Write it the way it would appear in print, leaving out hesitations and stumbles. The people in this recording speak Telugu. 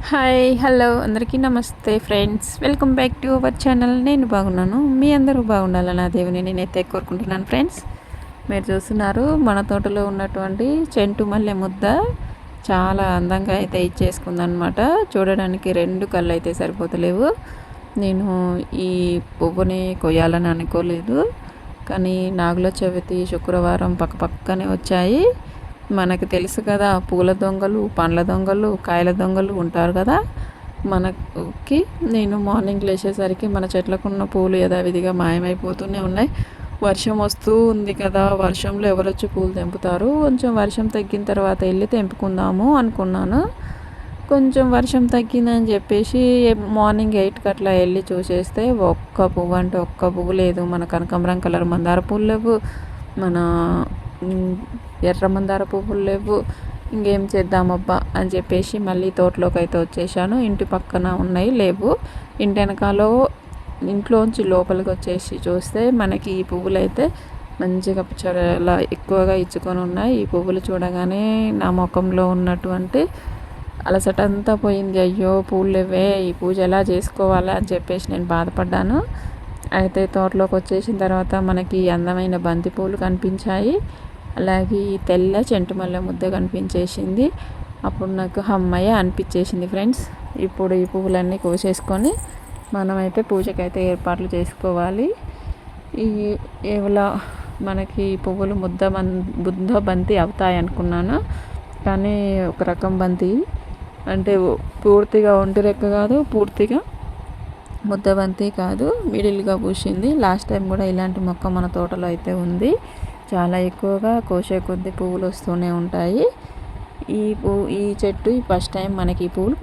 హాయ్ హలో అందరికీ నమస్తే friends, welcome back to our channel. నేను బాగున్నాను, మీ అందరూ బాగుండాలని ఆ దేవుని నేనైతే కోరుకుంటున్నాను. ఫ్రెండ్స్, మీరు చూస్తున్నారు మన తోటలో ఉన్నటువంటి చెంటు మల్లె ముద్ద చాలా అందంగా అయితే ఇచ్చేసుకుందనమాట. చూడడానికి రెండు కళ్ళు అయితే సరిపోతలేవు. నేను ఈ పువ్వుని కొయ్యాలని అనుకోలేదు, కానీ నాగుల చవితి శుక్రవారం పక్కనే వచ్చాయి. మనకు తెలుసు కదా, పూల దొంగలు, పండ్ల దొంగలు, కాయల దొంగలు ఉంటారు కదా. మనకి నేను మార్నింగ్ లేచేసరికి మన చెట్లకు ఉన్న పూలు యథావిధిగా మాయమైపోతూనే ఉన్నాయి. వర్షం వస్తూ ఉంది కదా, వర్షంలో ఎవరొచ్చి పూలు తెంపుతారు. కొంచెం వర్షం తగ్గిన తర్వాత వెళ్ళి తెంపుకుందాము అనుకున్నాను. కొంచెం వర్షం తగ్గిందని చెప్పేసి మార్నింగ్ 8కి అట్లా వెళ్ళి చూసేస్తే ఒక్క పువ్వు అంటే ఒక్క పువ్వు లేదు. మన కనకాంబరం కలర్ మందార పూలు లేవు, మన ఎర్ర మందార పువ్వులు లేవు. ఇంకేం చేద్దామబ్బా అని చెప్పేసి మళ్ళీ తోటలోకి అయితే వచ్చేసాను. ఇంటి పక్కన ఉన్నాయి, లేవు. ఇంటి వెనకాలో ఇంట్లోంచి లోపలికి వచ్చేసి చూస్తే మనకి ఈ పువ్వులు అయితే మంచిగా చాలా ఎక్కువగా ఇచ్చుకొని ఉన్నాయి. ఈ పువ్వులు చూడగానే నా ముఖంలో ఉన్నటువంటి అలసట అంతా పోయింది. అయ్యో పూలు లేవే, ఈ పూజ ఎలా చేసుకోవాలా అని చెప్పేసి నేను బాధపడ్డాను. అయితే తోటలోకి వచ్చేసిన తర్వాత మనకి అందమైన బంతి పూలు కనిపించాయి, అలాగే ఈ తెల్ల చెంటు మల్లె ముద్ద కనిపించేసింది. అప్పుడు నాకు అమ్మయ్య అనిపించేసింది. ఫ్రెండ్స్, ఇప్పుడు ఈ పువ్వులన్నీ కోసేసుకొని మనమైతే పూజకైతే ఏర్పాట్లు చేసుకోవాలి. ఈ ఏవలా మనకి పువ్వులు ముద్ద బంతి అవుతాయి అనుకున్నాను, కానీ ఒక రకం బంతి అంటే పూర్తిగా ఒంటి రెక్క కాదు, పూర్తిగా ముద్దబంతి కాదు, మిడిల్గా పూసింది. లాస్ట్ టైం కూడా ఇలాంటి మొక్క మన తోటలో అయితే ఉంది. చాలా ఎక్కువగా కోసే కొద్ది పువ్వులు వస్తూనే ఉంటాయి. ఈ చెట్టు ఫస్ట్ టైం మనకి పువ్వులు